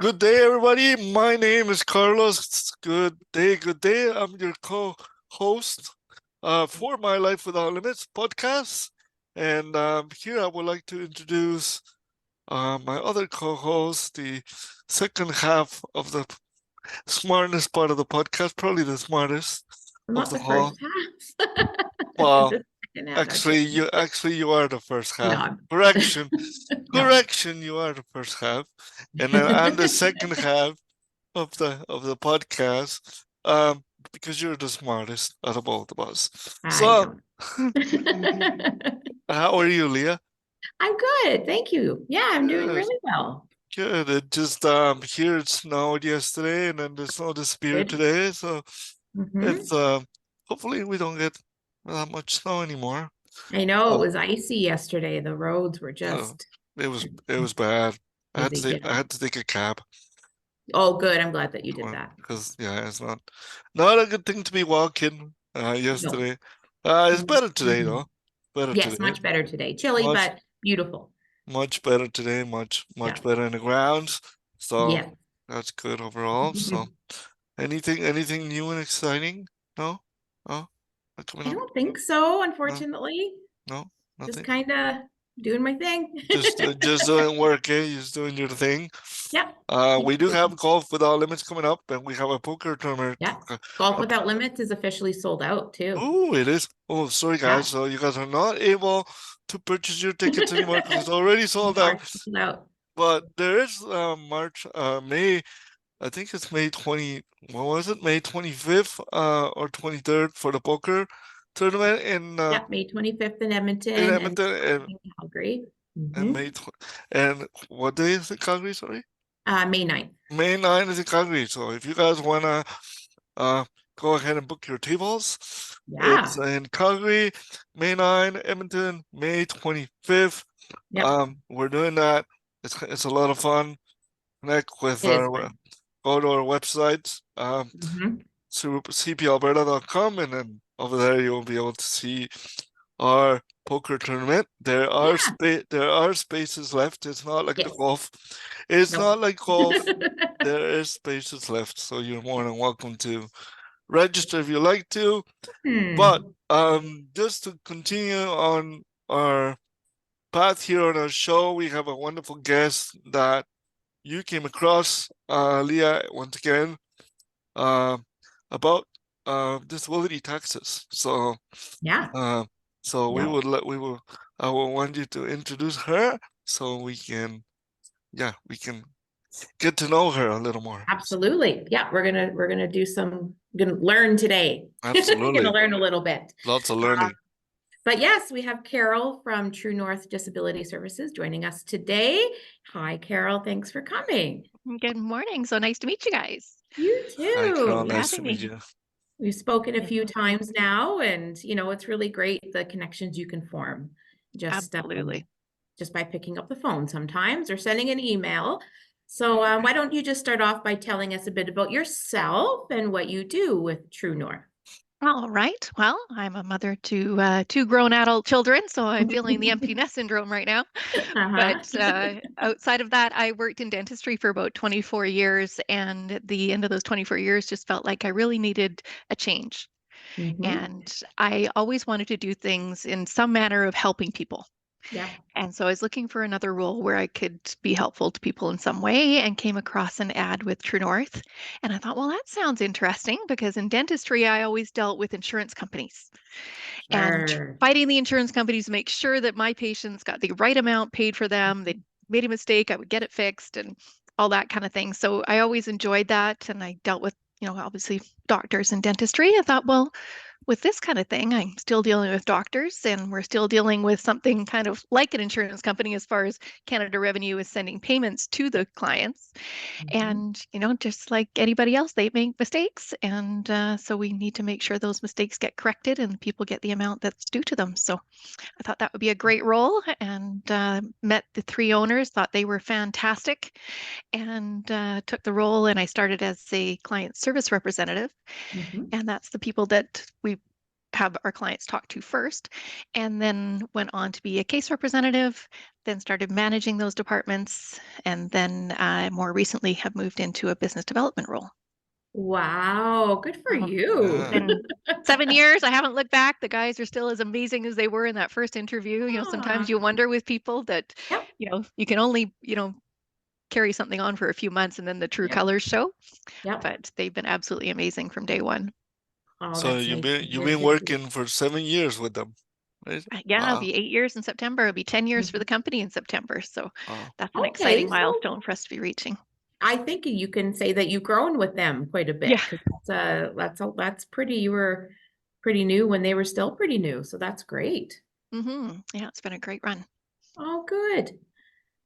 Good day, everybody. My name is Carlos. Good day, good day. I'm your co-host for My Life Without Limits podcast. And here I would like to introduce my other co-host, the second half of the smartest part of the podcast, probably the smartest of Not the the first whole. half. Well, The second half, actually, you are the first half. no. Correction, No. correction. You are the first half, and then I'm the second half of the podcast, because you're the smartest out of both of us. I So, don't. how are you, Leah? I'm good. Thank you. Yeah, I'm doing Good, really well. good. It just here it snowed yesterday, and then the snow disappeared Good. today. So Hmm. it's hopefully we don't get that much snow anymore. I know it Oh, was icy yesterday. The roads were uh, just it was bad. busy. I Yeah. had to take a cab. Oh, good. I'm glad that you did that. Because yeah, it's not a good thing to be walking No. yesterday. It's better today Mhm. though. Better Yes, today. much better today. Chilly, Much but beautiful. much better today. Much Yeah. better in the grounds. So Yeah. that's good overall. So anything new and exciting? No? Oh, not coming I up? don't think so, No? unfortunately. No? Just Nothing? kind of doing my thing. Just doing work, eh? Just doing your thing. Yeah. We do have Golf Without Limits coming up, and we have a poker tournament. Yeah. Golf Without Limits is officially sold out too. Oh, it is. Oh, sorry, guys. Yeah. So you guys are not able to purchase your tickets anymore because it's already sold out. Are sold out. But there is May. I think it's May 20. What was it? May 25th, or 23rd for the poker tournament Yeah, May 25th in in Edmonton and Edmonton, and in Calgary. and May 20, and what day is it, Calgary? Sorry, May 9th. May 9 is in Calgary. So if you guys wanna uh go ahead and book your tables. It's Yeah. in Calgary, May 9, Edmonton, May 25th. Yep. We're doing that. It's a lot of fun. Connect with It is our fun. go to our website, Mhm. cplberta.com, and then over there you'll be able to see our poker tournament. Yeah. There are spaces left. It's not like the Yes. golf. It's Nope. not like golf. There is spaces left, so you're more than welcome to register if you like to. But Hmm. just to continue on our path here on our show, we have a wonderful guest that you came across, Leah, once again, uh, about disability taxes. So, Yeah. uh, so Yep. I will want you to introduce her so we can get to know her a little more. Absolutely. Yeah, we're gonna do some gonna learn today. Gonna Absolutely, learn a little bit. lots of Uh, learning. but yes, we have Carol from True North Disability Services joining us today. Hi, Carol. Thanks for coming. Good morning. So nice to meet you guys. You Hi, too. Carol. Thanks for Nice to having meet me. you. We've spoken a Yeah, few times now, and it's really great the connections you can form just absolutely. just by picking up the phone sometimes or sending an email. So why don't you just start off by telling us a bit about yourself and what you do with True North? All right. Well, I'm a mother to two grown adult children, so I'm feeling the empty nest syndrome right now. Uh-huh. But outside of that, I worked in dentistry for about 24 years, and at the end of those 24 years, just felt like I really needed a change. Mhm. And I always wanted to do things in some manner of helping people. Yeah. And so I was looking for another role where I could be helpful to people in some way and came across an ad with True North. And I thought, well, that sounds interesting because in dentistry, I always dealt with insurance companies and Sure. fighting the insurance companies to make sure that my patients got the right amount paid for them. They made a mistake, I would get it fixed and all that kind of thing. So I always enjoyed that. And I dealt with, obviously doctors and dentistry. I thought, well, with this kind of thing, I'm still dealing with doctors and we're still dealing with something kind of like an insurance company as far as Canada Revenue is sending payments to the clients. Mhm. And, just like anybody else, they make mistakes. And so we need to make sure those mistakes get corrected and people get the amount that's due to them. So I thought that would be a great role and met the three owners, thought they were fantastic and took the role. And I started as a client service representative. Mhm. And that's the people that we have our clients talk to first, and then went on to be a case representative, then started managing those departments, and then more recently have moved into a business development role. Wow, good for Oh, you. Yeah. And 7 years, I haven't looked back. The guys are still as amazing as they were in that first interview. You know, sometimes Ah. you wonder with people that, Yep. you know, you can only, carry something on for a few months and then the true Yep. colors show. Yep. But they've been absolutely amazing from day one. Oh, So that's you've nice been to you've hear. been Good for you. working for 7 years with them, right? Yeah, it'll Wow. be 8 years in September. It'll be 10 years for Mhm. the company in September. So Wow. that's an Okay, exciting so milestone for us to be reaching. I think you can say that you've grown with them quite a bit, Yeah. because that's pretty. You were pretty new when they were still pretty new, so that's great. Yeah, it's been a great run. Oh, good.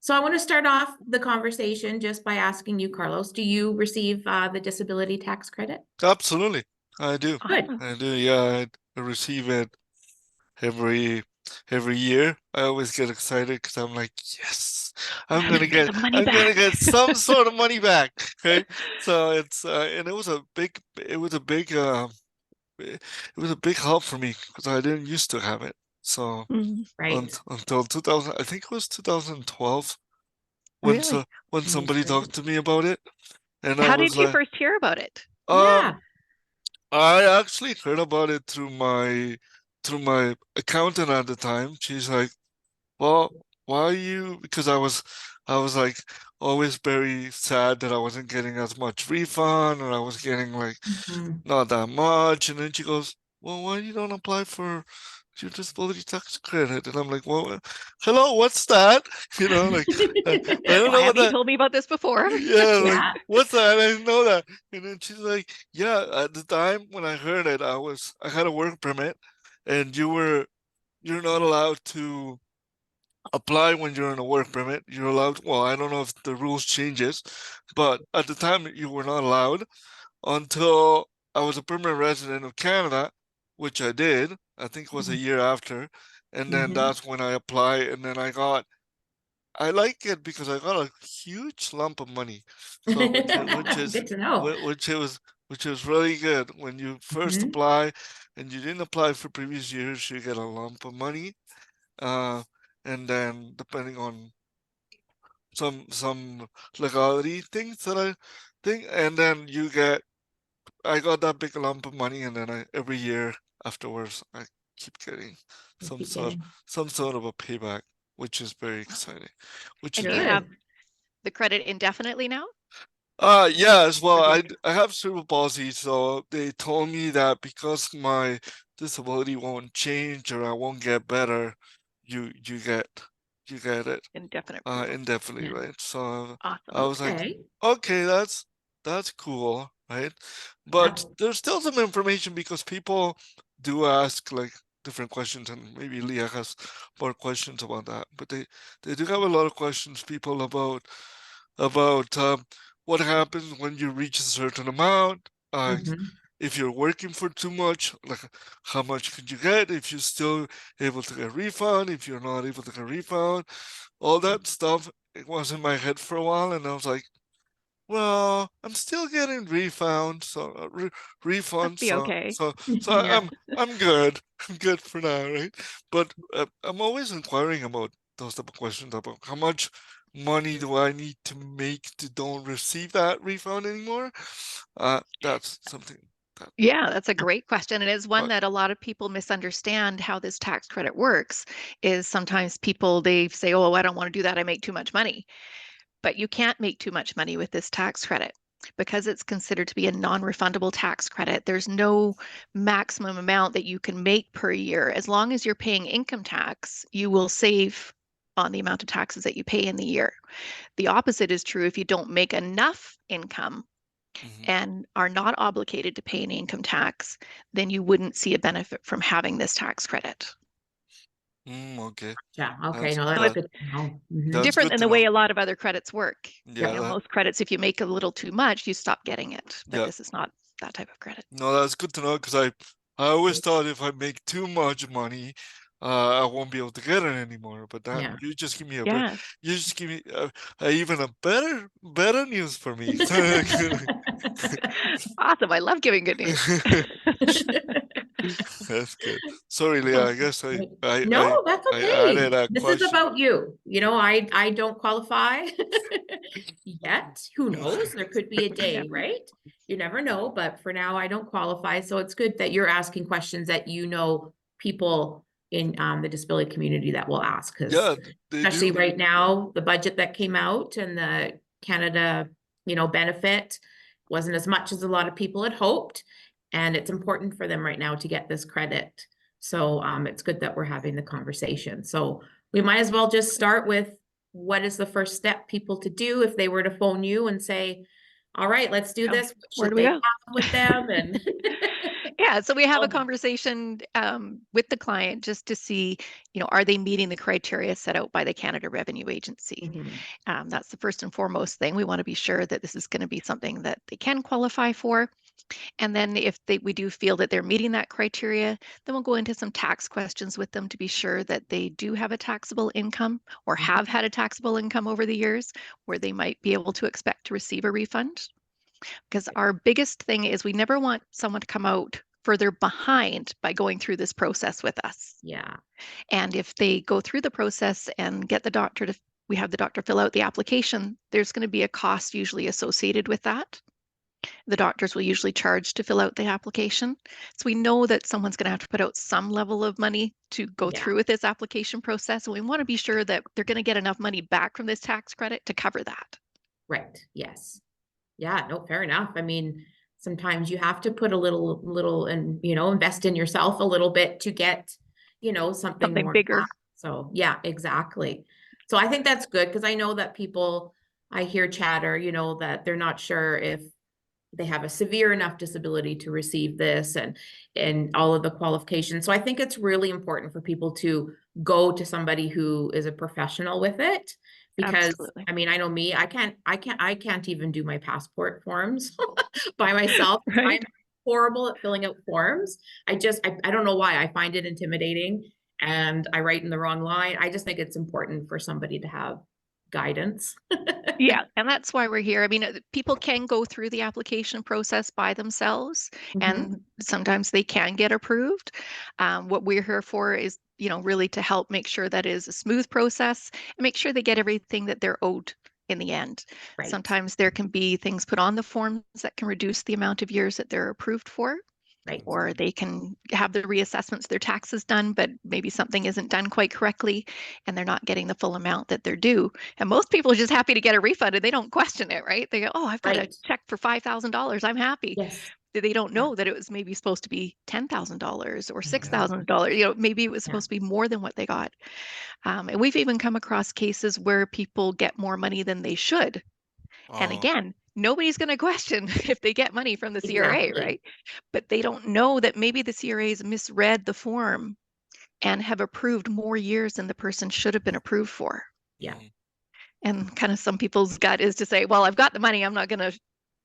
So I want to start off the conversation just by asking you, Carlos, do you receive the disability tax credit? Absolutely. I do. Good. Awesome. I do. Yeah, I receive it every year. I always get excited because I'm like, yes, I'm gonna Get get the money I'm gonna back. get some sort of money back. Okay. So it's and it was a big help for me because I didn't used to have it. So Right. until 2000, I think it was 2012 when Really? when somebody talked to me about it, and I How was did you like, first hear about it? Yeah. I actually heard about it through my accountant at the time. She's like, well, why are you? Because I was like always very sad that I wasn't getting as much refund, or I was getting like Mhm. not that much. And then she goes, well, why you don't apply for your disability tax credit? And I'm like, well, hello, what's that? You know, like I don't Why know what haven't you that. told me about this before? Yeah, like Yeah. what's that? I didn't know that. And then she's like, yeah, at the time when I heard it, I had a work permit, and you're not allowed to apply when you're on a work permit. You're allowed, well, I don't know if the rules changes, but at the time you were not allowed until I was a permanent resident of Canada, which I did. I think it was a year after. And then Mhm. that's when I applied, and then I like it because I got a huge lump of money. So Good to know. which is really good. When you first Mhm. apply and you didn't apply for previous years, you get a lump of money. And then depending on some legality things that I think, and then I got that big lump of money, and then every year afterwards I keep getting You some keep sort getting of a payback, which is very exciting. Which And is do you very have good. the credit indefinitely now? yeah, as well. Or do you- I have cerebral palsy, so they told me that because my disability won't change or I won't get better, you get it Indefinite proof. indefinitely, Yeah. right? So I Awesome. was like, Okay. okay, that's cool, right? Yep. But there's still some information because people do ask like different questions, and maybe Leah has more questions about that. But they do have a lot of questions, people, about what happens when you reach a certain amount. Mhm. If you're working for too much, like how much could you get? If you're still able to get refund, if you're not able to get refund, all that stuff. It was in my head for a while, and I was like, well, I'm still getting refunds, so Must refunds, be okay. so Yeah. I'm good. I'm good for now, right? But I'm always inquiring about those type of questions about how much money do I need to make to don't receive that refund anymore. That's something that Yeah, that's a great question. And it's one uh, that a lot of people misunderstand how this tax credit works. Is sometimes people they say, oh, I don't want to do that. I make too much money. But you can't make too much money with this tax credit because it's considered to be a non-refundable tax credit. There's no maximum amount that you can make per year. As long as you're paying income tax, you will save on the amount of taxes that you pay in the year. The opposite is true if you don't make enough income mhm. and are not obligated to pay any income tax, then you wouldn't see a benefit from having this tax credit. Okay. Yeah. Okay. That's No, So that's it's good to know. Mhm. that's different good than to the know. way a lot of other credits work. Yeah, You know, most credits, if you make a little too much, you stop getting it. But yeah. this is not that type of credit. No, that's good to know because I always thought if I make too much money, I won't be able to get it anymore. But that Yeah. you just give me Yeah. you just give me even a better news for me. Awesome. I love giving good news. That's good. Sorry, Leah. I guess No, that's I okay. added a This is question. about you. You know, I don't qualify yet. Who knows? There could be a day, right? You never know, but for now I don't qualify. So it's good that you're asking questions that you know people in the disability community that will ask, because Yeah, they especially do. right now, the budget that came out and the Canada, you know, benefit wasn't as much as a lot of people had hoped. And it's important for them right now to get this credit. So it's good that we're having the conversation. So we might as well just start with, what is the first step people to do if they were to phone you and say, all right, let's do this. Where Should do we they go? have with them? And Yeah, so we have a Oh. conversation with the client just to see, you know, are they meeting the criteria set out by the Canada Revenue Agency? Mhm. That's the first and foremost thing. We want to be sure that this is going to be something that they can qualify for. And then if we do feel that they're meeting that criteria, then we'll go into some tax questions with them to be sure that they do have a taxable income or have had a taxable income over the years where they might be able to expect to receive a refund. Because our biggest thing is we never want someone to come out further behind by going through this process with us. Yeah. And if they go through the process and get the doctor to, we have the doctor fill out the application, there's going to be a cost usually associated with that. The doctors will usually charge to fill out the application. So we know that someone's going to have to put out some level of money to go Yeah. through with this application process. And we want to be sure that they're going to get enough money back from this tax credit to cover that. Right. Yes. Yeah, no, fair enough. I mean, sometimes you have to put a little and, you know, invest in yourself a little bit to get, you know, something more bigger. back. So yeah, exactly. So I think that's good, because I know that people, I hear chatter, you know, that they're not sure if they have a severe enough disability to receive this, and all of the qualifications. So I think it's really important for people to go to somebody who is a professional with it. Because Absolutely. I mean, I know me, I can't even do my passport forms by myself. Right. I'm horrible at filling out forms. I don't know why. I find it intimidating, and I write in the wrong line. I just think it's important for somebody to have guidance. Yeah, and that's why we're here. I mean, people can go through the application process by themselves, and sometimes they can get approved. What we're here for is, you know, really to help make sure that is a smooth process and make sure they get everything that they're owed in the end. Right. Sometimes there can be things put on the forms that can reduce the amount of years that they're approved for. Right. Or they can have the reassessments, their taxes done, but maybe something isn't done quite correctly and they're not getting the full amount that they're due. And most people are just happy to get a refund and they don't question it, right? They go, oh, I've got a check for $5,000. I'm happy. Yes. They don't know that it was maybe supposed to be $10,000 or $6,000. You know, maybe it was supposed to be more than what they got. And we've even come across cases where people get more money than they should. And again, nobody's going to question if they get money from the CRA, right? But they don't know that maybe the CRA's misread the form and have approved more years than the person should have been approved for. Yeah. And kind of some people's gut is to say, well, I've got the money. I'm not going to,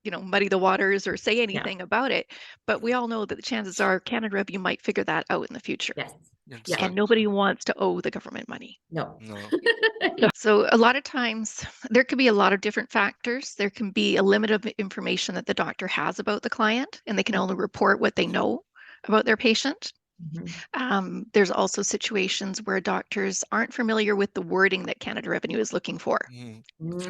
you know, muddy the waters or say anything about it. But we all know that the chances are Canada Revenue might figure that out in the future. Yes. Yeah. And nobody wants to owe the government money. No. So a lot of times there could be a lot of different factors. There can be a limit of information that the doctor has about the client, and they can only report what they know about their patient. There's also situations where doctors aren't familiar with the wording that Canada Revenue is looking for.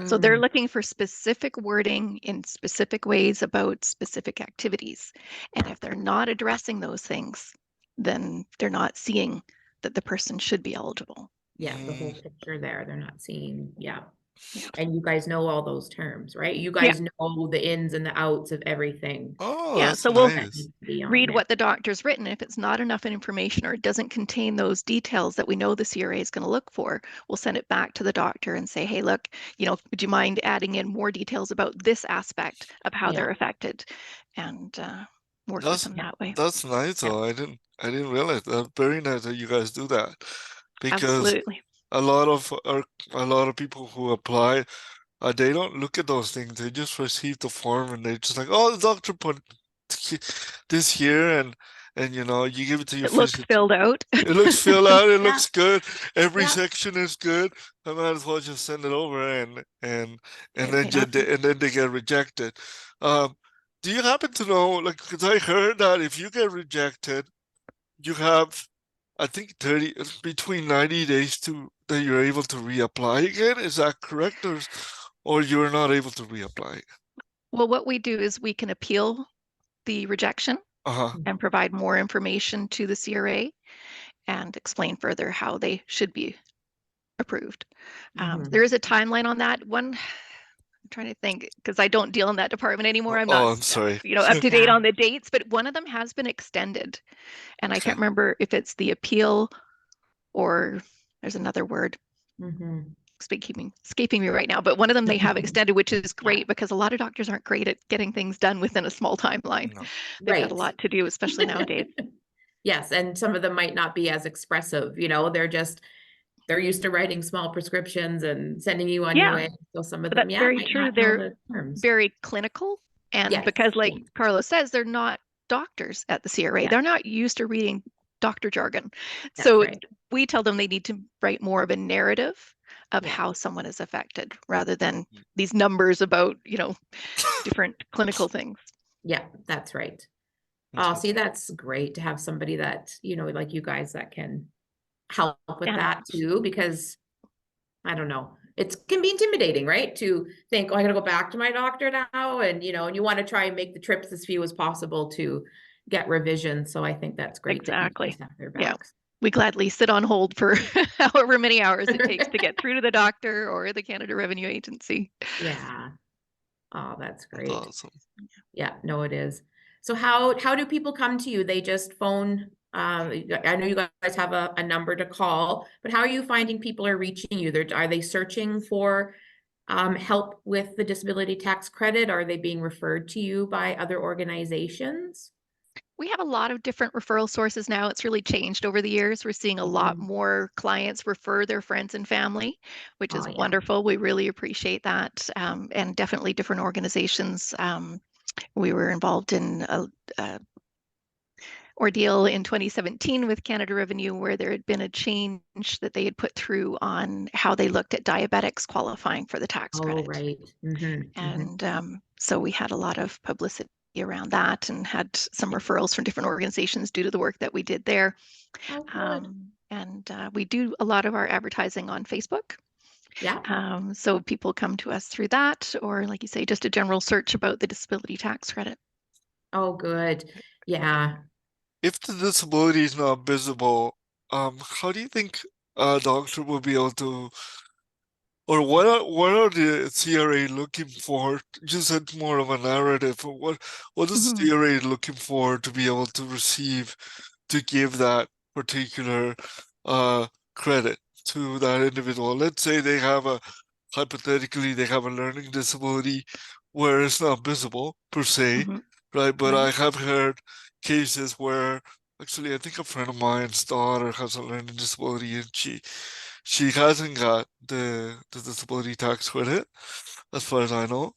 So they're looking for specific wording in specific ways about specific activities. And if they're not addressing those things, then they're not seeing that the person should be eligible. Yeah, the whole picture there, they're not seeing. Yeah. And you guys know all those terms, right? You guys know the ins and the outs of everything. Oh, yeah, that's so we'll nice. read what the doctor's written. If it's not enough information or it doesn't contain those details that we know the CRA is going to look for, we'll send it back to the doctor and say, hey, look, you know, would you mind adding in more details about this aspect of how they're affected, and work with them that way. That's nice though. I didn't realize that. Very nice that you guys do that. Because Absolutely. a lot of people who apply, they don't look at those things. They just receive the form and they're just like, oh, the doctor put this here, and you know, you give it to your It looks filled out. It looks filled out. It looks good. Every section is good. I might as well just send it over, and then they get rejected. Do you happen to know, like, because I heard that if you get rejected, you have, I think, 30 between 90 days to that you're able to reapply again. Is that correct, or you're not able to reapply? Well, what we do is we can appeal the rejection Uh-huh. and provide more information to the CRA and explain further how they should be approved. There is a timeline on that one. I'm trying to think because I don't deal in that department anymore. I'm Oh, not, I'm sorry. up to date Yeah. on the dates, but one of them has been extended. And I Okay. can't remember if it's the appeal or there's another word escaping me right now, but one of them they have extended, which is great because a lot of doctors aren't great at getting things done within a small timeline. No. They've got Right. a lot to do, especially nowadays. Yes, and some of them might not be as expressive, they're used to writing small prescriptions and sending you on your Yeah. way. So some of But them, that's very might true. not know They're the terms. very clinical. And Yes, because like yes. Carlos says, they're not doctors at the CRA. Yeah. They're not used to reading doctor jargon. That's So right. we tell them they need to write more of a narrative of Yeah. how someone is affected rather than these numbers about, different clinical things. Yeah, that's right. Oh, see, that's great to have somebody that, like you guys that can help with that too, because I don't know, it can be intimidating, right? To think, oh, I gotta go back to my doctor now. And, and you want to try and make the trips as few as possible to get revision. So I think that's great. Exactly. That you guys have their Yeah. backs. We gladly sit on hold for however many hours it takes to get through to the doctor or the Canada Revenue Agency. Yeah. Oh, that's great. That's awesome. Yeah, no, it is. So how do people come to you? They just phone. I know you guys have a number to call, but how are you finding people are reaching you? Are they searching for help with the disability tax credit? Are they being referred to you by other organizations? We have a lot of different referral sources now. It's really changed over the years. We're seeing a lot more clients refer their friends and family, which is wonderful. We really appreciate that. And definitely different organizations. We were involved in a ordeal in 2017 with Canada Revenue where there had been a change that they had put through on how they looked at diabetics qualifying for the tax credit. Right. And so we had a lot of publicity around that and had some referrals from different organizations due to the work that we did there. And we do a lot of our advertising on Facebook. Yeah. So people come to us through that, or like you say, just a general search about the disability tax credit. Oh, good. Yeah. If the disability is not visible, how do you think a doctor will be able to, or what are the CRA looking for? You said more of a narrative. What is CRA looking for to be able to receive, to give that particular credit to that individual? Let's say they have hypothetically they have a learning disability where it's not visible per se, right? But I have heard cases where actually I think a friend of mine's daughter has a learning disability and she hasn't got the disability tax credit, as far as I know.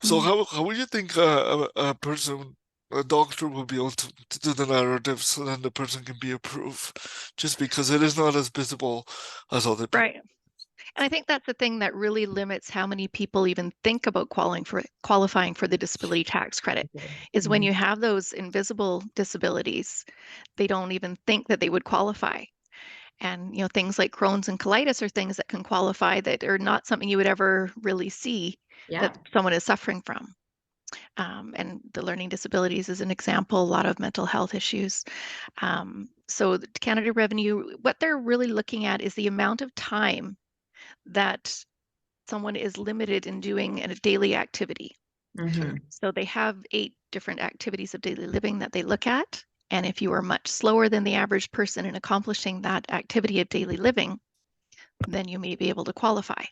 So how would you think a person, a doctor, will be able to do the narrative so then the person can be approved, just because it is not as visible as other people? Right. And I think that's the thing that really limits how many people even think about qualifying for the disability tax credit is when you have those invisible disabilities, they don't even think that they would qualify. And, things like Crohn's and colitis are things that can qualify that are not something you would ever really see that someone is suffering from. And the learning disabilities is an example, a lot of mental health issues. So the Canada Revenue, what they're really looking at is the amount of time that someone is limited in doing a daily activity. So they have 8 different activities of daily living that they look at. And if you are much slower than the average person in accomplishing that activity of daily living, then you may be able to qualify.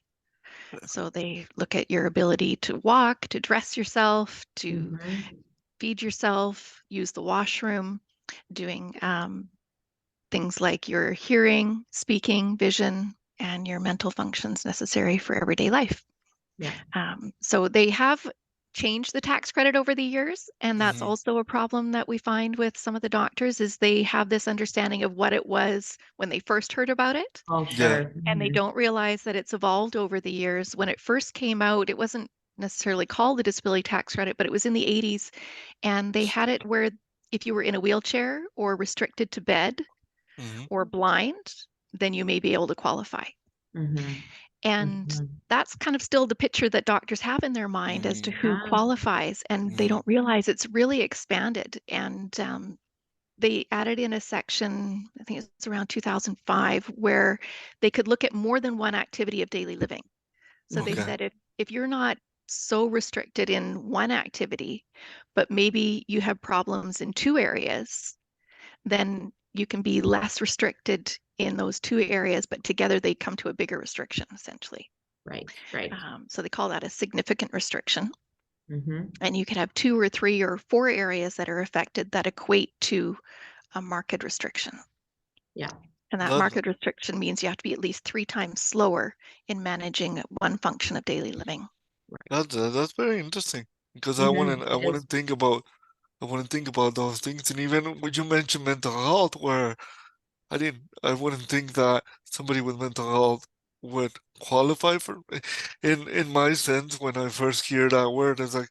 So they look at your ability to walk, to dress yourself, to feed yourself, use the washroom, doing things like your hearing, speaking, vision, and your mental functions necessary for everyday life. So they have changed the tax credit over the years, and that's also a problem that we find with some of the doctors is they have this understanding of what it was when they first heard about it. Oh, sure. And they don't realize that it's evolved over the years. When it first came out, it wasn't necessarily called the disability tax credit, but it was in the 80s, and they had it where if you were in a wheelchair or restricted to bed or blind, then you may be able to qualify. And that's kind of still the picture that doctors have in their mind as to who qualifies, and they don't realize it's really expanded. And they added in a section, I think it's around 2005, where they could look at more than one activity of daily living. So they said if you're not so restricted in one activity, but maybe you have problems in two areas, then you can be less restricted in those two areas, but together they come to a bigger restriction, essentially. Right. So they call that a significant restriction. And you could have 2 or 3 or 4 areas that are affected that equate to a marked restriction. Yeah. And that marked restriction means you have to be at least 3 times slower in managing one function of daily living. That's very interesting, because I want to think about those things. And even when you mentioned mental health, where I wouldn't think that somebody with mental health would qualify for, in my sense, when I first hear that word, it's like,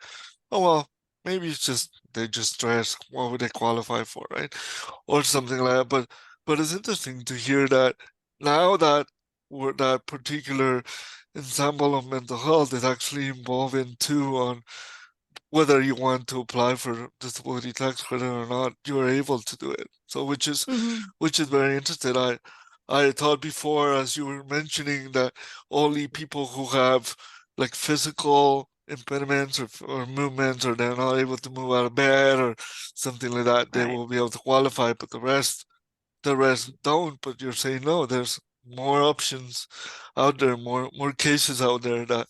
oh well, maybe they just stress. What would they qualify for, right? Or something like that. But it's interesting to hear that now that that particular ensemble of mental health is actually involving too, on whether you want to apply for disability tax credit or not, you are able to do it. So which is very interesting. I thought before, as you were mentioning, that only people who have like physical impediments or movements, or they're not able to move out of bed or something like that, they will be able to qualify, but the rest don't. But you're saying no, there's more options out there, more cases out there that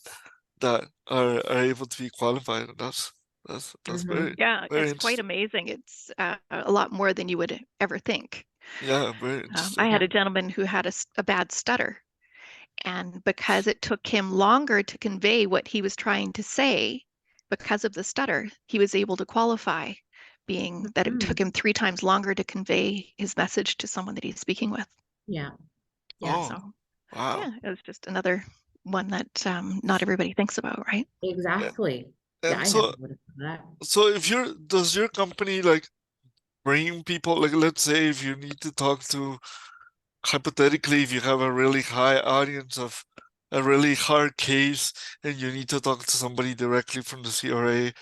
are able to be qualified. And that's very It's quite interesting. amazing. It's a lot more than you would ever think. Yeah, very interesting. I had a gentleman who had a bad stutter, and because it took him longer to convey what he was trying to say because of the stutter, he was able to qualify, being that it took him 3 times longer to convey his message to someone that he's speaking with. Yeah. So wow. it was just another one that not everybody thinks about, right? Exactly. And I so never would have thought that. so does your company like bring people, like, let's say if you need to talk to, hypothetically, if you have a really high audience of a really hard case and you need to talk to somebody directly from the CRA,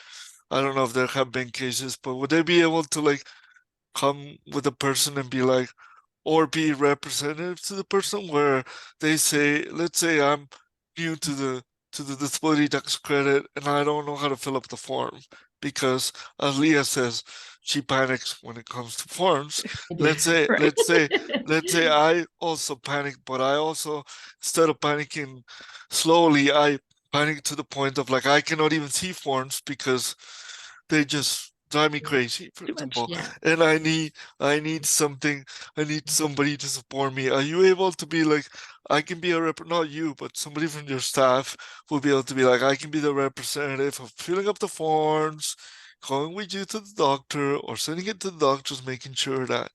I don't know if there have been cases, but would they be able to like come with a person and be like, or be representative to the person, where they say, let's say I'm new to the disability tax credit and I don't know how to fill up the form, because as Leah says, she panics when it comes to forms. Let's say I also panic, but I also, instead of panicking slowly, I panic to the point of like I cannot even see forms because they just drive me crazy, for example. And I need something, I need somebody to support me. Are you able to be like, I can be not you, but somebody from your staff will be able to be like, I can be the representative of filling up the forms, going with you to the doctor, or sending it to the doctors, making sure that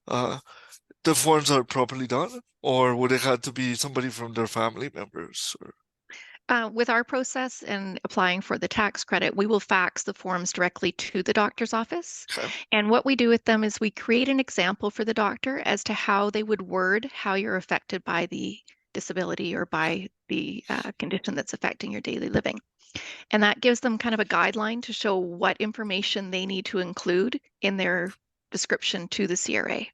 the forms are properly done? Or would it have to be somebody from their family members? Or... With our process and applying for the tax credit, we will fax the forms directly to the doctor's office. And what we do with them is we create an example for the doctor as to how they would word how you're affected by the disability or by the condition that's affecting your daily living. And that gives them kind of a guideline to show what information they need to include in their description to the CRA.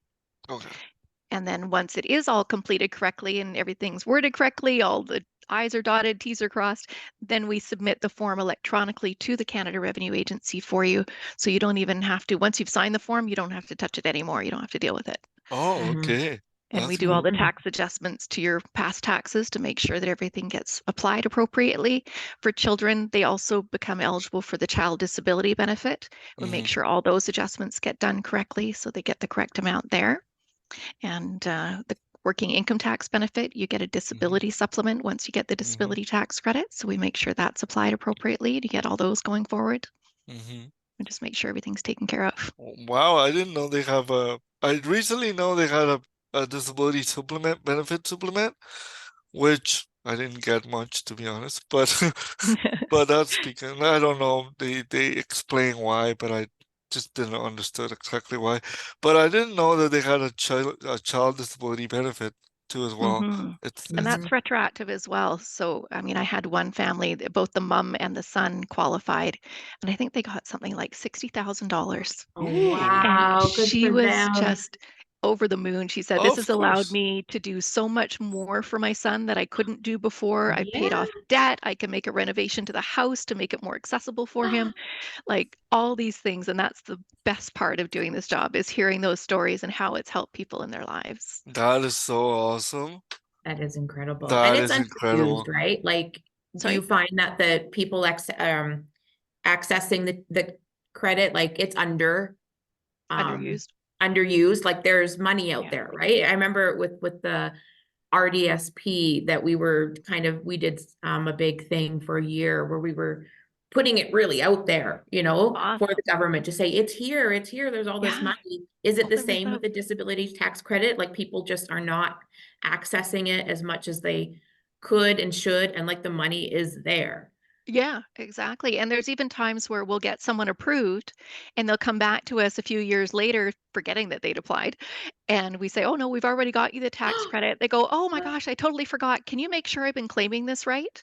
And then once it is all completed correctly and everything's worded correctly, all the I's are dotted, T's are crossed, then we submit the form electronically to the Canada Revenue Agency for you. So you don't even have to, once you've signed the form, you don't have to touch it anymore. You don't have to deal with it. Oh, okay. And we do all the tax adjustments to your past taxes to make sure that everything gets applied appropriately. For children, they also become eligible for the child disability benefit. We make sure all those adjustments get done correctly so they get the correct amount there. And the working income tax benefit, you get a disability supplement once you get the disability tax credit. So we make sure that's applied appropriately to get all those going forward. And just make sure everything's taken care of. Wow, I didn't know they have I recently know they had a disability supplement, benefit supplement, which I didn't get much, to be honest, but but that's because I don't know, they explain why, but just didn't understood exactly why. But I didn't know that they had a child disability benefit too as well. And that's retroactive as well. So, I mean, I had one family, both the mom and the son qualified, and I think they got something like $60,000. Oh, wow. And Good she for was them. just over the moon. She said, this has Of allowed course. me to do so much more for my son that I couldn't do before. I paid Yeah. off debt. I can make a renovation to the house to make it more accessible for him. Like all these things. And that's the best part of doing this job, is hearing those stories and how it's helped people in their lives. That is so awesome. That is incredible. That And it's is incredible. underused, right? Like, do Sorry? you find that the people accessing the credit, like it's Underused. underused, like there's money out Yeah. there, right? I remember with the RDSP that we did a big thing for a year where we were putting it really out there, you know, for the government to say, it's here, there's all this Yeah. money. Is it the Don't miss same with out. the disability tax credit? Like people just are not accessing it as much as they could and should, and like the money is there. Yeah, exactly. And there's even times where we'll get someone approved and they'll come back to us a few years later, forgetting that they'd applied. And we say, oh, no, we've already got you the tax credit. They go, oh my gosh, I totally forgot. Can you make sure I've been claiming this right?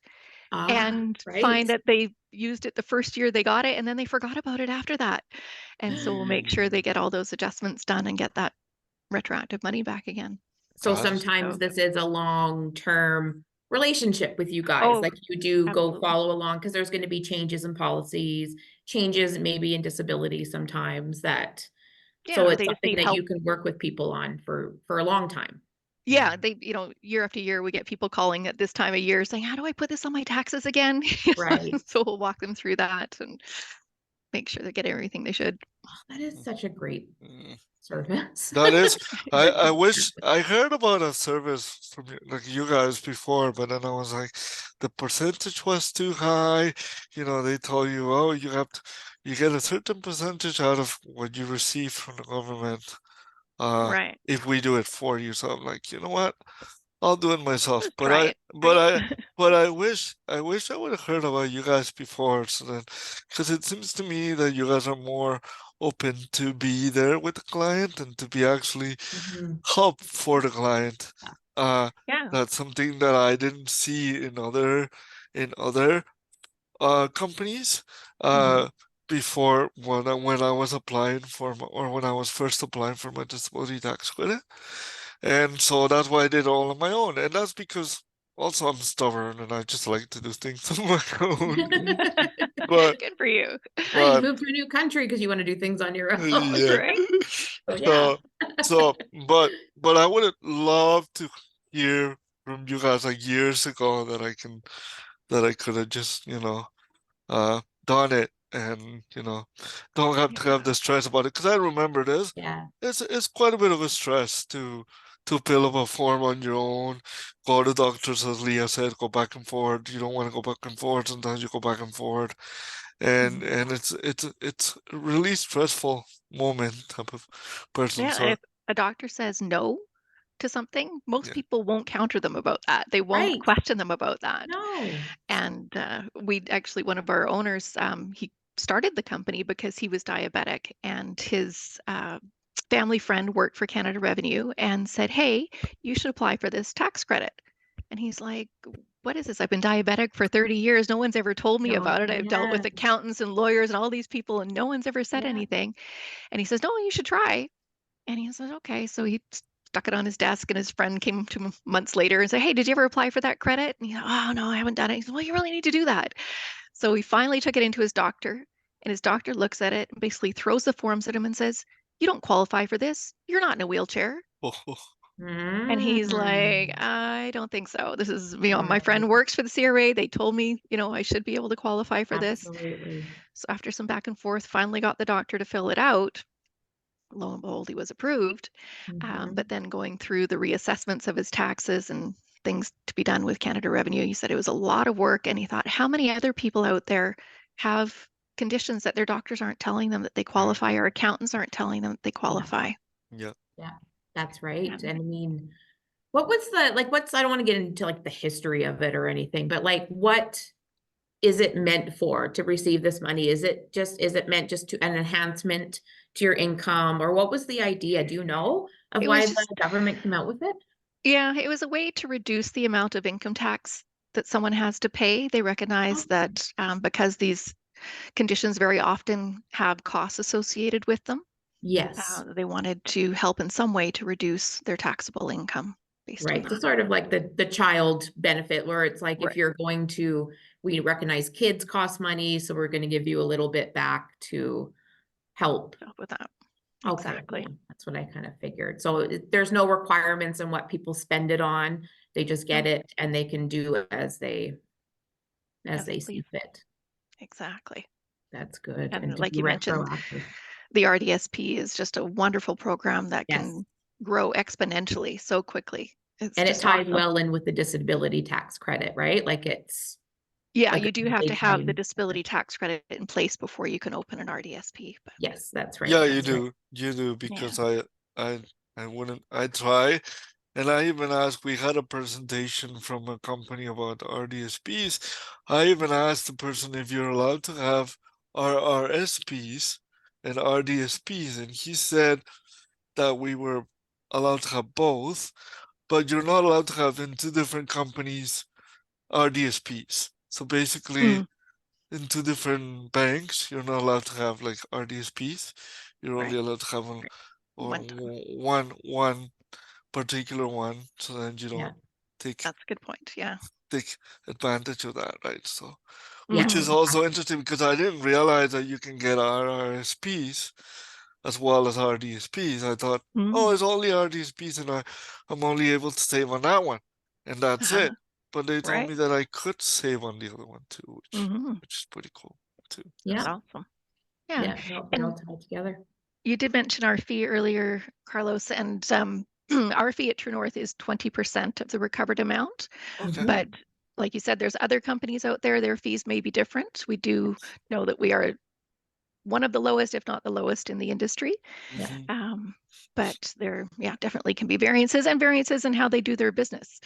And Right. find that they used it the first year they got it and then they forgot about it after that. And so we'll make sure they get all those adjustments done and get that retroactive money back again. So That is- sometimes this is a long-term relationship with you guys. Oh, Like you do go absolutely. follow along because there's going to be changes in policies, changes maybe in disability sometimes that. So Yeah, it's they just something need that help. you can work with people on for a long time. Yeah, they, year after year, we get people calling at this time of year saying, how do I put this on my taxes again? Right. So we'll walk them through that and make sure they get everything they should. Oh, that is such a great Mm. service. That is, I wish I heard about a service from like you guys before, but then I was like, the percentage was too high. They told you, oh, you get a certain percentage out of what you receive from the government. Right. If we do it for you. So I'm like, you know what? I'll do it myself. Let's But try I, it, but right? I, but I wish I would have heard about you guys before, so that, because it seems to me that you guys are more open to be there with the client and to be actually help for the client. Yeah. That's something that I didn't see in other companies before when I was applying or when I was first applying for my disability tax credit. And so that's why I did it all on my own. And that's because also I'm stubborn and I just like to do things on my own. But Good for you. You moved to a new country because you want to do things on your own. yeah. Right? But I would have loved to hear from you guys like years ago that I could have just, done it and, don't have to have the stress about it. Because I remember this. Yeah. It's quite a bit of a stress to fill up a form on your own, go to doctors, as Leah said, go back and forth. You don't want to go back and forth. Sometimes you go back and forth. And it's a really stressful moment type of person. Yeah. So And if a doctor says no to something, most people won't counter them about that. They won't question them about that. No. And one of our owners, he started the company because he was diabetic, and his family friend worked for Canada Revenue and said, hey, you should apply for this tax credit. And he's like, what is this? I've been diabetic for 30 years. No one's ever told me about it. I've dealt with accountants and lawyers and all these people, and no one's ever said anything. And he says, no, you should try. And he says, okay. So he stuck it on his desk, and his friend came to him months later and said, hey, did you ever apply for that credit? And he said, oh, no, I haven't done it. He said, well, you really need to do that. So he finally took it into his doctor, and his doctor looks at it and basically throws the forms at him and says, you don't qualify for this. You're not in a wheelchair. And he's like, I don't think so. This is, my friend works for the CRA. They told me, I should be able to qualify for this. So after some back and forth, finally got the doctor to fill it out. Lo and behold, he was approved. But then going through the reassessments of his taxes and things to be done with Canada Revenue, he said it was a lot of work. And he thought, how many other people out there have conditions that their doctors aren't telling them that they qualify, or accountants aren't telling them that they qualify? Yeah, that's right. And I mean, I don't want to get into like the history of it or anything, but like what is it meant for to receive this money? Is it meant just to an enhancement to your income, or what was the idea? Do you know of It why was the just, government came out with it? yeah, it was a way to reduce the amount of income tax that someone has to pay. They recognize that because these conditions very often have costs associated with them, Yes. they wanted to help in some way to reduce their taxable income based on Right. So that. sort of like the child benefit, where it's like, if Right. you're going to, we recognize kids cost money, so we're going to give you a little bit back to help. Help with that. Okay, Exactly. yeah, that's what I kind of figured. So there's no requirements on what people spend it on. They just get it and they can do it as they see please. fit. Exactly. That's good. And to like be you mentioned, retroactive. the RDSP is just a wonderful program that Yes. can grow exponentially so quickly. It's And it just ties awesome. well in with the disability tax credit, right? Like it's, Yeah, like you do have they to have tie the in. disability tax credit in place before you can open an RDSP. But Yes, that's right. Yeah, you That's right. do. You do, because I wouldn't, I try. And I even asked, we had a presentation from a company about RDSPs. I even asked the person if you're allowed to have RRSPs and RDSPs, and he said that we were allowed to have both, but you're not allowed to have in two different companies RDSPs. So basically, in two different banks, you're not allowed to have like RDSPs. You're only Right. allowed to have One one particular one, so then you don't take That's a good point. Yeah. advantage of that, right? So, Yeah. which is also interesting, because I didn't realize that you can get RRSPs as well as RDSPs. I thought, oh, it's only RDSPs, and I'm only able to save on that one, and that's it. But they told Right. me that I could save on the other one too, which is pretty cool too. Yeah. That's awesome. Yeah. Yeah. They all And tie together. you did mention our fee earlier, Carlos, and our fee at True North is 20% of the recovered amount. Okay. But like you said, there's other companies out there, their fees may be different. We do know that we are one of the lowest, if not the lowest in the industry. Mhm. But there, definitely can be variances in how they do their business.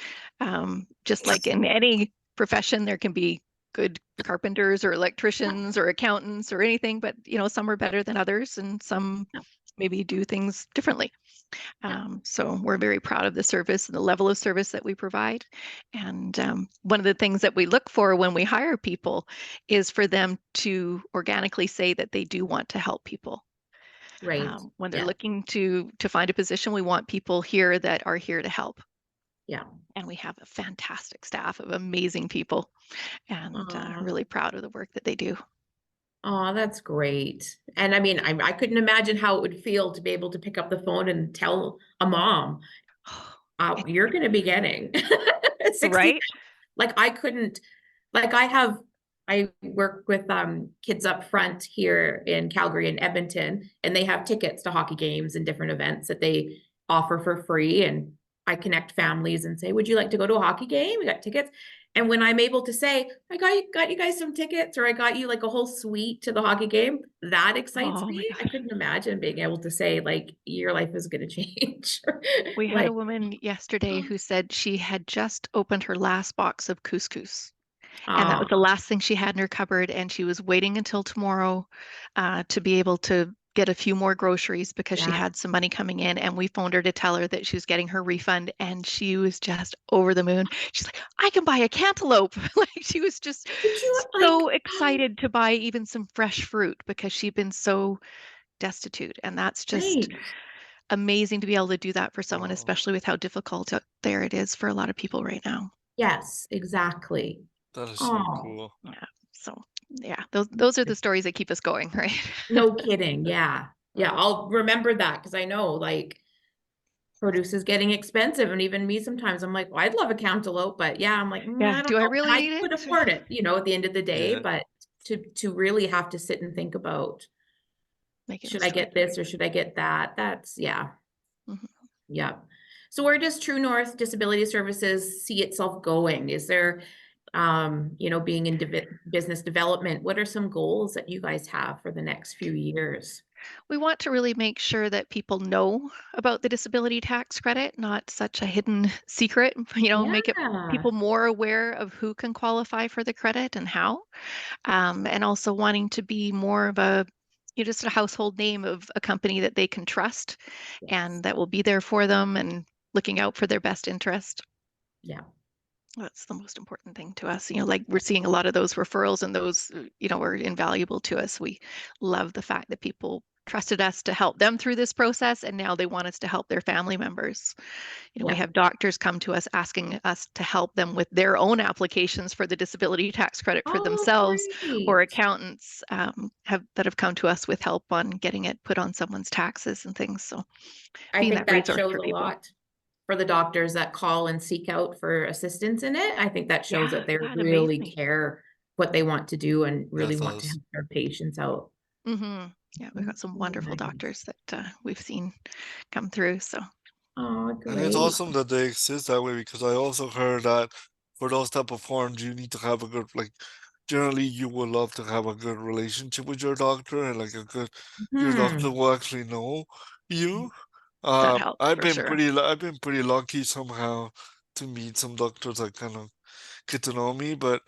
Just like in any profession, there can be good carpenters or electricians or accountants or anything, but some are better than others and some maybe do things differently. So we're very proud of the service and the level of service that we provide. And one of the things that we look for when we hire people is for them to organically say that they do want to help people. Right. When they're looking to find a position, we want people here that are here to help. Yeah. And we have a fantastic staff of amazing people, and really proud of the work that they do. Oh, that's great. And I mean, I couldn't imagine how it would feel to be able to pick up the phone and tell a mom, you're going to be getting 60. Right? Like I couldn't, like I work with kids up front here in Calgary and Edmonton, and they have tickets to hockey games and different events that they offer for free. And I connect families and say, would you like to go to a hockey game? We got tickets. And when I'm able to say, I got you guys some tickets, or I got you like a whole suite to the hockey game, that excites me. I couldn't imagine being able to say, like, your life is going to change. We had a woman yesterday who said she had just opened her last box of couscous. And that was the last thing she had in her cupboard. And she was waiting until tomorrow to be able to get a few more groceries because she had some money coming in. And we phoned her to tell her that she was getting her refund. And she was just over the moon. She's like, I can buy a cantaloupe. Like she was just so excited to buy even some fresh fruit because she'd been so destitute. And that's just amazing to be able to do that for someone, especially with how difficult out there it is for a lot of people right now. Yes, exactly. That is so cool. Yeah. So those are the stories that keep us going, right? No kidding. Yeah. Yeah. I'll remember that, because I know like produce is getting expensive. And even me, sometimes I'm like, well, I'd love a cantaloupe, but I'm like, I don't know. I really need I could it? afford it, at the end of the day, but to really have to sit and think about, should I get this or should I get that? That's yeah. So where does True North Disability Services see itself going? Is there, being in business development, what are some goals that you guys have for the next few years? We want to really make sure that people know about the disability tax credit, not such a hidden secret, make it Yeah. people more aware of who can qualify for the credit and how. And also wanting to be more of just a household name of a company that they can trust Yes. and that will be there for them and looking out for their best interest. Yeah. That's the most important thing to us. Like we're seeing a lot of those referrals and those, are invaluable to us. We love the fact that people trusted us to help them through this process, and now they want us to help their family members. We Yeah. have doctors come to us asking us to help them with their own applications for the disability tax credit for Oh, themselves, or great. accountants have come to us with help on getting it put on someone's taxes and things. So I being think that that resource shows for a people. lot for the doctors that call and seek out for assistance in it. I think that shows Yeah, that they yeah, it really amazed me. care what they want to do and really That want to does. help their patients out. Yeah, we've got That's some really wonderful nice. doctors that we've seen come through. So Oh, And it's great. awesome that they exist that way, because I also heard that for those type of forms, you need to have a good, like, generally you would love to have a good relationship with your doctor, and like your doctor Hmm. will actually know you. that helps I've for been sure. I've been pretty lucky somehow to meet some doctors that kind of get to know me, but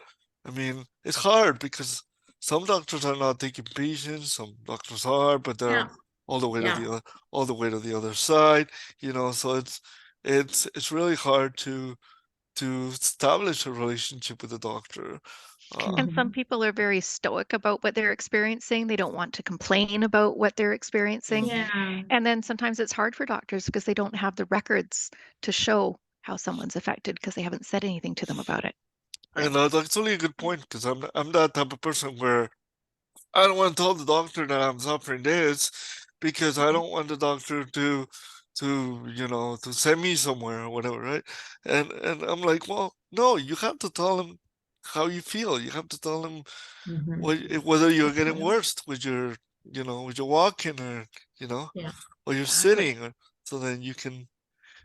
I mean, it's hard because some doctors are not taking patients, some doctors are, but they're Yeah. all the way to Yeah. the other, all the way to the other side, so it's really hard to establish a relationship with a doctor. And some Mhm. people are very stoic about what they're experiencing. They don't want to complain about what they're experiencing. Mhm. Yeah. And then sometimes it's hard for doctors because they don't have the records to show how someone's affected because they haven't said anything to them about it. And that's actually a good point, because I'm that type of person where I don't want to tell the doctor that I'm suffering this, because I don't want the doctor to send me somewhere or whatever, right? And I'm like, well, no, you have to tell him how you feel. You have to tell him Mhm. whether you're getting Absolutely. worse with your, with your walking, or Yeah. or you're Exactly. sitting, so then you can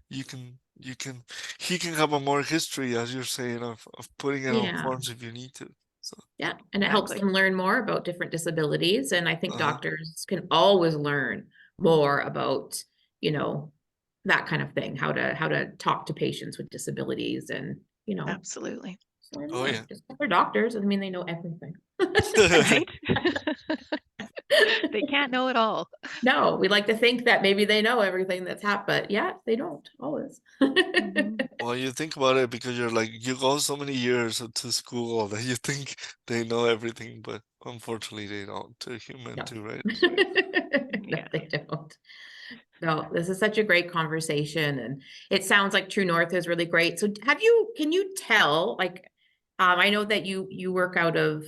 he can have a more history, as you're saying, of putting it on Yeah. forms if you need to. So Yeah. And it helps Exactly. them learn more about different disabilities. And I think uh-huh. doctors can always learn more about, that kind of thing, how to talk to patients with disabilities and, Absolutely. so learn Oh more. yeah. Just 'cause they're doctors doesn't mean they know everything. Right? They can't know it all. No, we like to think that maybe they know everything that's happened, but yeah, they don't always. Mhm. Well, you think about it, because you're like, you go so many years to school that you think they know everything, but unfortunately they don't. They're human No. too, right? No, Yeah. they don't. No, this is such a great conversation, and it sounds like True North is really great. So can you tell, like, I know that you work out of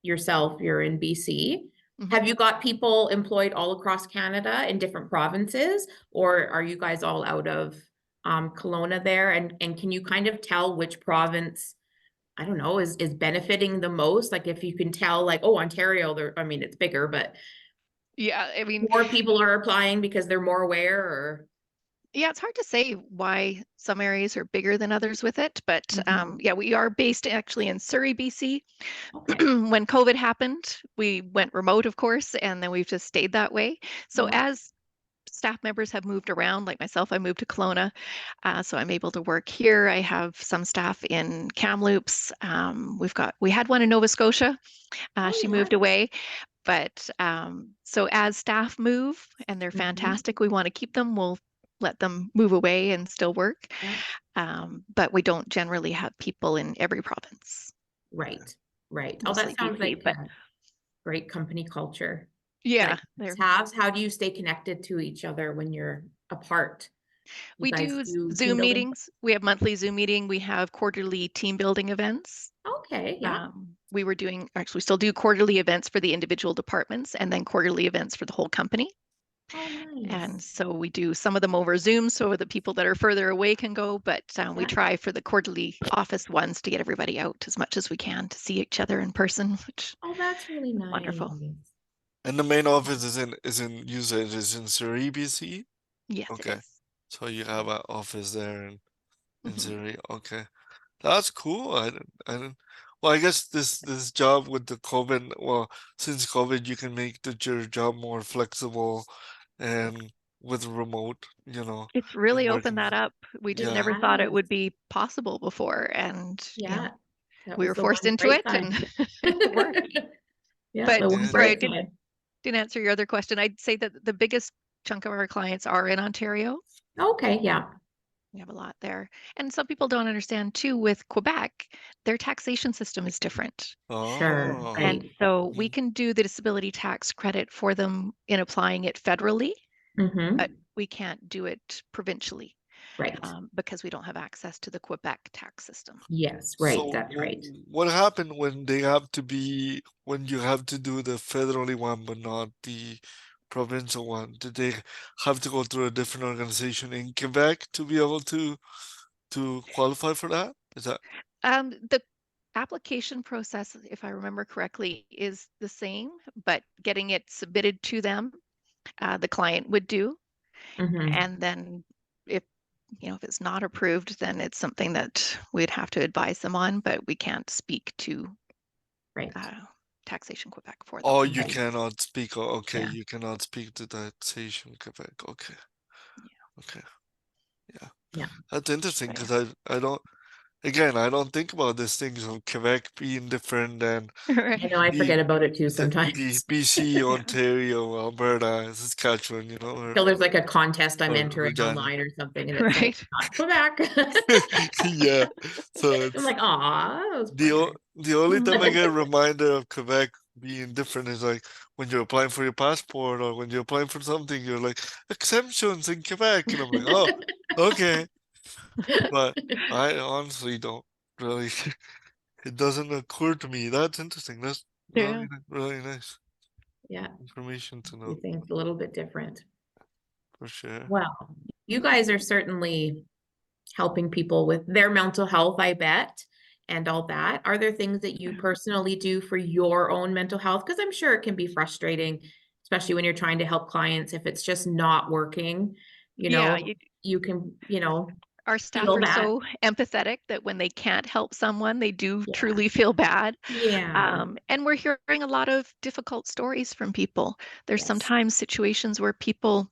yourself, you're in BC. Mhm. Have you got people employed all across Canada in different provinces, or are you guys all out of Kelowna there? And can you kind of tell which province, I don't know, is benefiting the most? Like if you can tell, like, oh, Ontario, I mean, it's bigger, but Yeah, I mean, more people are applying because they're more aware, or yeah, it's hard to say why some areas are bigger than others with it, but Mhm. yeah, we are based actually in Surrey, BC. Okay. When COVID happened, we went remote, of course, and then we've just stayed that way. So Oh, as staff members have moved around, like myself, I moved to Kelowna, so I'm able to work here. I have some staff in Kamloops. We had one in Nova Scotia. oh, She moved nice. away, but so as staff move and they're Mhm. fantastic, we want to keep them. We'll let them move away and still work. Yeah. But we don't generally have people in every province, Right. Right. Oh, mostly that sounds BC. like But a great company culture that yeah, you guys have. How do you stay connected to each other when you're apart? You we guys do do team Zoom building? meetings. We have monthly Zoom meeting. We have quarterly team building events. Okay, yeah. We were doing, actually, we still do quarterly events for the individual departments and then quarterly events for the whole company. Oh, And nice. so we do some of them over Zoom so the people that are further away can go, but we Yeah. try for the quarterly office ones to get everybody out as much as we can to see each other in person, which Oh, that's really is nice. wonderful. And the main office is in Surrey, BC. Yes, it Okay, is. so you have an office there in Mhm. Surrey. Okay, that's cool. I didn't. Well, I guess this job with the COVID, well, since COVID, you can make your job more flexible and with remote, It's and really opened working. that up. We just Yeah. never thought it Yes. would be possible before, and Yeah, that we was were the forced one into bright it, and side. it worked. Yeah, But the one Yeah. sorry, I bright didn't side. answer your other question. I'd say that the biggest chunk of our clients are in Ontario. Okay, yeah. We have a lot there. And some people don't understand too, with Quebec, their taxation system is different. Sure, Oh. And right. so we can do the disability tax credit for them in applying it federally, Mm-hmm. but we can't do it provincially Right. because we don't have access to the Quebec tax system. Yes, right, So that's right. what happened when when you have to do the federally one but not the provincial one? Did they have to go through a different organization in Quebec to be able to qualify for that? Is that The application process, if I remember correctly, is the same, but getting it submitted to them, the client would do. Mm-hmm. And then if it's not approved, then it's something that we'd have to advise them on, but we can't speak to Right. Taxation Quebec for them. Oh, you Right. cannot speak. Okay, Yeah. you cannot speak to taxation Quebec. Okay. Yeah. Okay. Yeah. Yeah. That's interesting But because I don't I don't think about these things of Quebec being different than I know, I B, forget about it too the sometimes. BC, Ontario, Alberta, Saskatchewan, Till there's like a contest I'm or entering Regina. online or something, and it's like, Right. not Quebec. Yeah. So I'm it's like, aw, that was poor guy. the only time I get a reminder of Quebec being different is like when you're applying for your passport or when you're applying for something, you're like exemptions in Quebec, and I'm like, oh, okay. But I honestly don't really. It doesn't occur to me. That's interesting. That's Yeah. really nice Yeah, information to know everything's a little bit different. for sure. Well, you guys are certainly helping people with their mental health, I bet, and all that. Are there things that you personally do for your own mental health? Because I'm sure it can be frustrating, especially when you're trying to help clients if it's just not working. Yeah, You can, our staff feel are that. so empathetic that when they can't help someone, they do Yeah. truly feel bad. Yeah. And we're hearing a lot of difficult stories from people. There's Yes. sometimes situations where people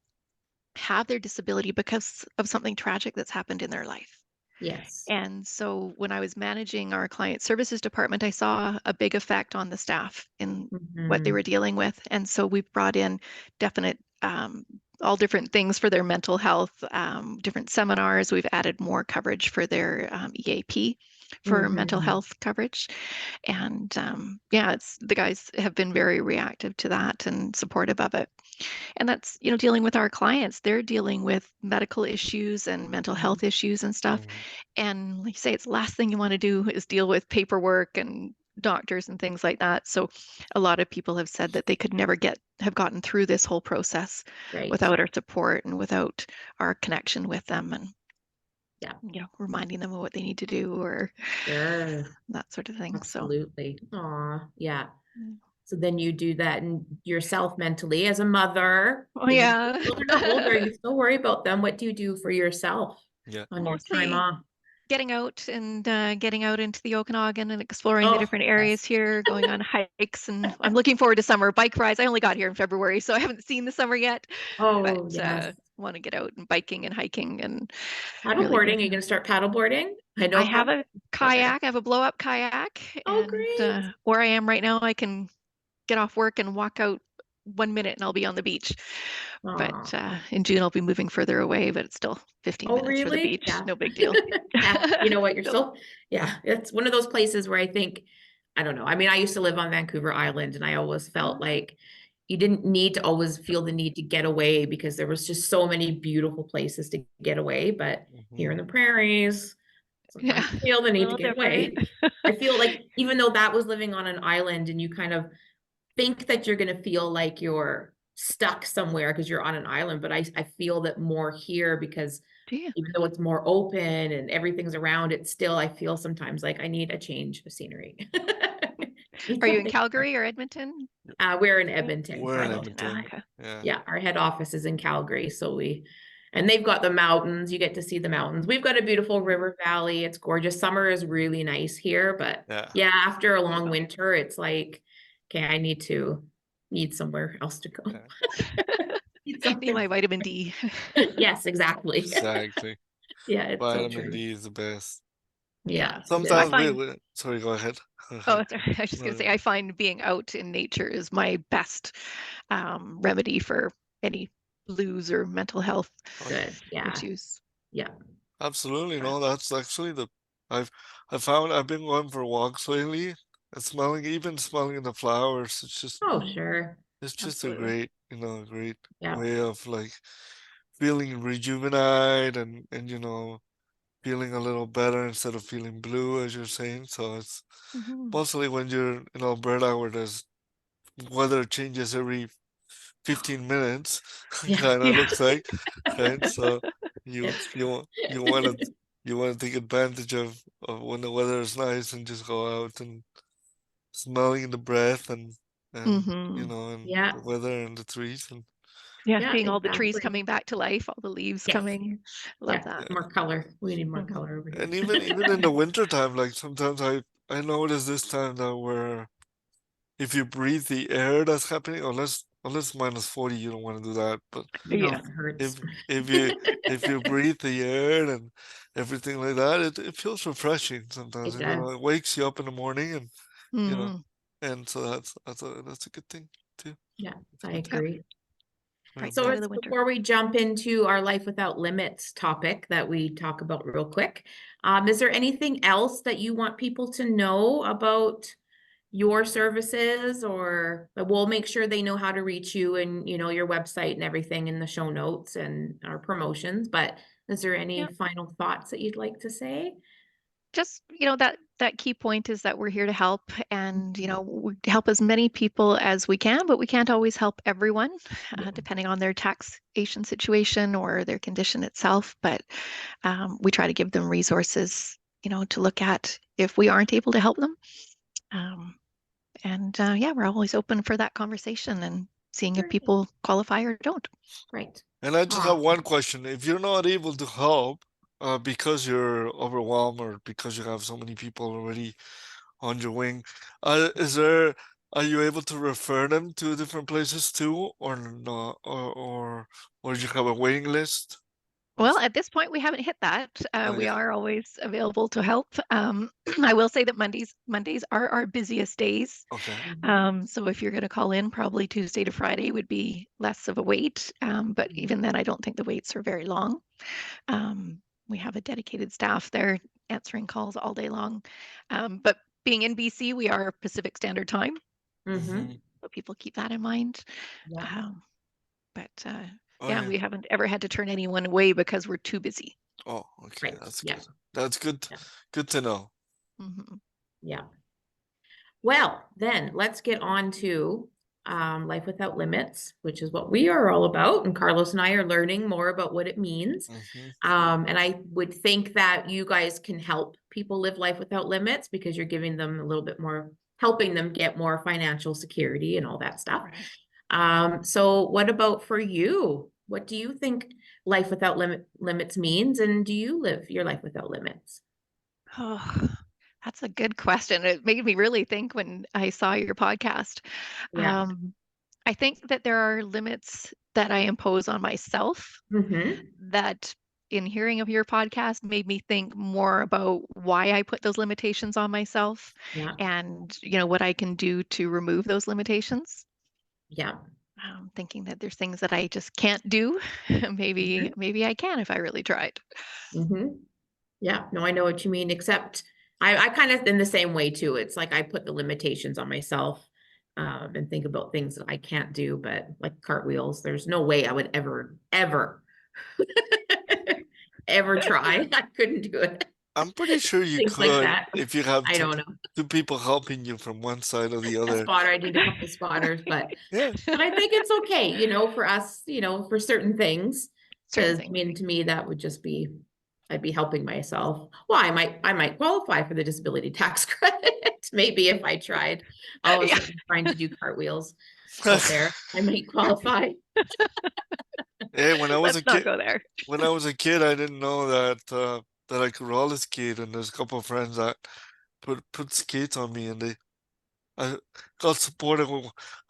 have their disability because of something tragic that's happened in their life. Yes. And so when I was managing our client services department, I saw a big effect on the staff in what they Mhm. were dealing with. And so we've brought in definite, all different things for their mental health, different seminars. We've added more coverage for their EAP for mental Mhm. health coverage. And yeah, the guys have been very reactive to that and supportive of it. And that's, dealing with our clients. They're dealing with medical issues and mental health issues and stuff. Mhm. And like you say, it's the last thing you want to do is deal with paperwork and doctors and things like that. So a lot of people have said that they could never have gotten through this whole process Right. without our support and without our connection with them and Yeah. reminding them of what they need to do or Sure. that sort of thing. Absolutely. Aw, yeah. So So then you do that and yourself mentally as a mother. oh Even yeah. if your children are older, you still worry about them. What do you do for yourself Yeah. on your time Mostly off? getting out and getting out into the Okanagan and exploring the Oh, different yes. areas here, going on hikes, and I'm looking forward to summer bike rides. I only got here in February, so I haven't seen the summer yet, Oh, but yes. want to get out and biking and hiking and really Paddleboarding. Are you going to start paddleboarding? I know I have a kayak. I have a blow-up kayak, Oh, and great. where I am right now, I can get off work and walk out 1 minute and I'll be on the beach. But Aw. in June, I'll be moving further away, but it's still 15 Oh, minutes for the really? beach. Yeah. No big deal. Yeah. You know what? You're Still- so, yeah, it's one of those places where I think, I don't know. I mean, I used to live on Vancouver Island and I always felt like you didn't need to always feel the need to get away because there was just so many beautiful places to get away. But here in the prairies, sometimes Yeah, you feel the a need to little get away. different. I feel like even though that was living on an island and you kind of think that you're going to feel like you're stuck somewhere because you're on an island, but I feel that more here because Yeah. even though it's more open and everything's around it, still I feel sometimes like I need a change of scenery. Need Are you in something. Calgary or Edmonton? We're in Edmonton. We're in So Edmonton. Okay. Yeah. yeah, our head office is in Calgary. So And they've got the mountains. You get to see the mountains. We've got a beautiful river valley. It's gorgeous. Summer is really nice here, but yeah, after a long winter, it's like, okay, I need somewhere else to go. Need my vitamin D. Yes, exactly. Exactly. Yeah, it's so Vitamin true. D is the best. Yeah. Sometimes find- we, sorry, go ahead. Oh, sorry. I was just going to say, I find being out in nature is my best remedy for any blues or mental health Good. Yeah. issues. Yeah. Absolutely. No, that's actually I've found I've been going for walks lately and even smelling the flowers. It's just Oh, sure. it's just Absolutely. a great Yeah. way of like feeling rejuvenated and feeling a little better instead of feeling blue, as you're saying. So it's mostly when you're in Alberta where there's weather changes every 15 minutes, kind of looks like, right? So you want to take advantage of when the weather is nice and just go out and smelling the breath and and the weather and the trees and seeing all the trees coming back to life, all the leaves coming. Love that. More color. We need more color over here. And even in the winter time, like sometimes I notice this time that where if you breathe the air that's happening, unless -40, you don't want to do that. But it hurts. if you breathe the air and everything like that, it feels refreshing sometimes. It does. It wakes you up in the morning and and so that's a good thing too. Yeah, I agree. Right. So before we jump into our life without limits topic that we talk about real quick, is there anything else that you want people to know about your services, or we'll make sure they know how to reach you and your website and everything in the show notes and our promotions, but is there any final thoughts that you'd like to say? Just that key point is that we're here to help, and we help as many people as we can, but we can't always help everyone depending on their taxation situation or their condition itself. But we try to give them resources to look at if we aren't able to help them. We're always open for that conversation and seeing if people qualify or don't. Right. And I just have one question. If you're not able to help because you're overwhelmed or because you have so many people already on your wing, are you able to refer them to different places too, or not, or you have a waiting list? Well, at this point, we haven't hit that. We are always available to help. I will say that Mondays are our busiest days. Okay. So if you're going to call in, probably Tuesday to Friday would be less of a wait. But even then, I don't think the waits are very long. We have a dedicated staff there answering calls all day long. But being in BC, we are Pacific Standard Time. So people keep that in mind. We haven't ever had to turn anyone away because we're too busy. Oh, okay. Right. That's good. That's good. Yeah. Good to know. Yeah. Well, then let's get on to Life Without Limits, which is what we are all about. And Carlos and I are learning more about what it means. And I would think that you guys can help people live life without limits because you're giving them a little bit more, helping them get more financial security and all that stuff. Right. So what about for you? What do you think life without limits means? And do you live your life without limits? Oh, that's a good question. It made me really think when I saw your podcast. Yeah. I think that there are limits that I impose on myself that in hearing of your podcast made me think more about why I put those limitations on myself and, what I can do to remove those limitations. Yeah. Thinking that there's things that I just can't do. Maybe I can if I really tried. Yeah, no, I know what you mean, except I kind of in the same way too. It's like I put the limitations on myself and think about things that I can't do, but like cartwheels, there's no way I would ever ever try. I couldn't do it. I'm pretty sure you could like if you have two people helping you from one side or the other. A spotter, I need a couple spotters, but but I think it's okay, for us, for certain things. Because I mean, to me, that would just be, I'd be helping myself. Well, I might qualify for the disability tax credit, maybe if I tried. I was trying to do cartwheels. out there. I might qualify. Hey, when I was a Let's not kid, go there. when I was a kid, I didn't know that I could roller skate, and there's a couple of friends that put skates on me, and I got supported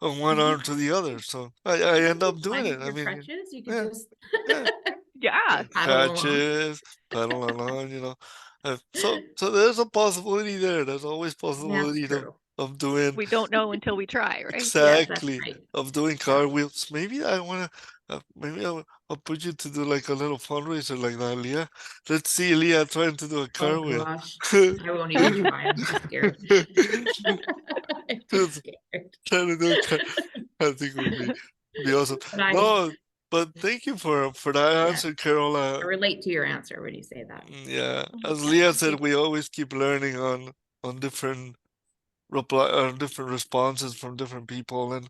on one arm to the other, so I end up doing Fine it. with I your mean, crutches, you could yeah, just yeah, Yeah. paddle along. crutches, pedal along, you know. So there's a possibility there. There's always That's possibility true. of doing We don't know until we try, right? Yes, that's exactly right. of doing cartwheels. Maybe I wanna maybe I'll put you to do like a little fundraiser like that, Leah. Let's see Leah trying to do a Oh cartwheel. gosh, I won't even try. I'm too scared. I'm too scared. Trying to do a I think it would be awesome. But I No, but thank you for that Yeah. answer, Carol. I relate to your answer when you say that. Yeah, Oh, as yeah, Leah thank said, you. we always keep learning on different different responses from different people, and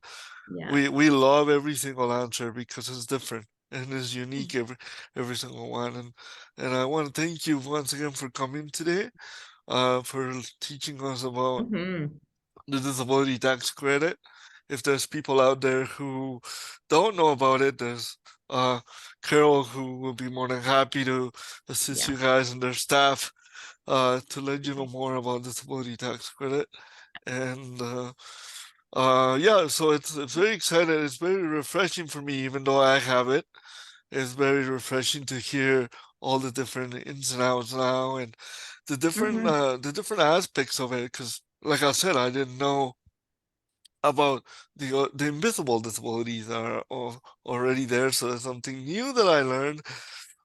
Yeah. we love every single answer because it's different and it's unique every single one. And I want to thank you once again for coming today, for teaching us about Mhm. the disability tax credit. If there's people out there who don't know about it, there's Carol who will be more than happy to assist Yeah. you guys and their staff to let you know more about disability tax credit. And yeah, so it's very exciting. It's very refreshing for me, even though I have it. It's very refreshing to hear all the different ins and outs now and the different aspects of it. Because, like I said, I didn't know about the invisible disabilities that are already there. So there's something new that I learned.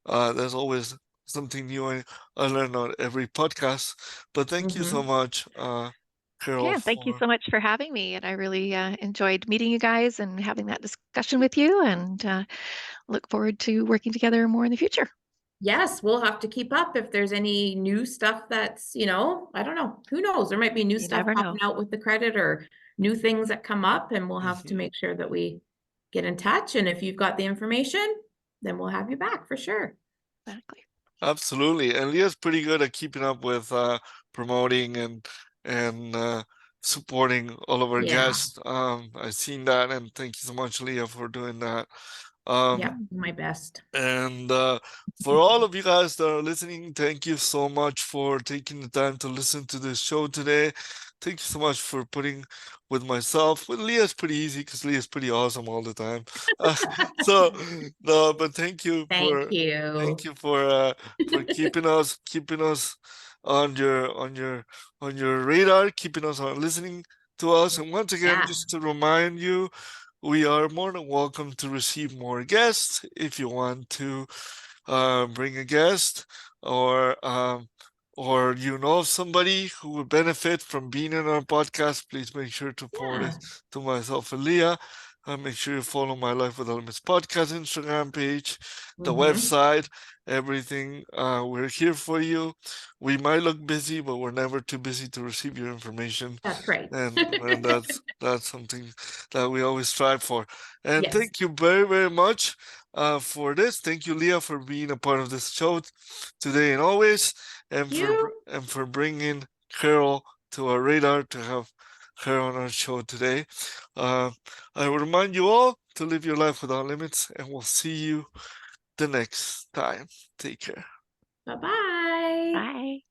There's always something new I learn on every podcast. But thank you so much, Carol, Yeah, thank you for so much for having me. And I really enjoyed meeting you guys and having that discussion with you, and look forward to working together more in the future. Yes, we'll have to keep up if there's any new stuff that's, I don't know. Who knows? There might be new You stuff never know. popping out with the credit or new things that come up, and we'll have to Mhm. make sure that we get in touch. And if you've got the information, then we'll have you back for sure. Exactly. Absolutely. And Leah's pretty good at keeping up with promoting and supporting all of our Yeah. guests. I've seen that, and thank you so much, Leah, for doing that. Yep, my best. And for all of you guys that are listening, thank you so much for taking the time to listen to this show today. Thank you so much for putting with myself. With Leah's pretty easy because Leah's pretty awesome all the time. So no, but thank you Thank you. for keeping us on your radar, keeping us on listening to us. And once again, Yeah. just to remind you, we are more than welcome to receive more guests. If you want to bring a guest, or you know of somebody who would benefit from being in our podcast, please make sure to forward Yeah. it to myself and Leah. Make sure you follow My Life with Limits podcast Instagram page, the website, everything. We're here for you. We might look busy, but we're never too busy to receive your information. That's right. And that's something that we always strive for. And Yes. thank you very, very much for this. Thank you, Leah, for being a part of this show today and always, and for bringing Carol to our radar to have her on our show today. I will remind you all to live your life without limits, and we'll see you the next time. Take care. Bye-bye. Bye.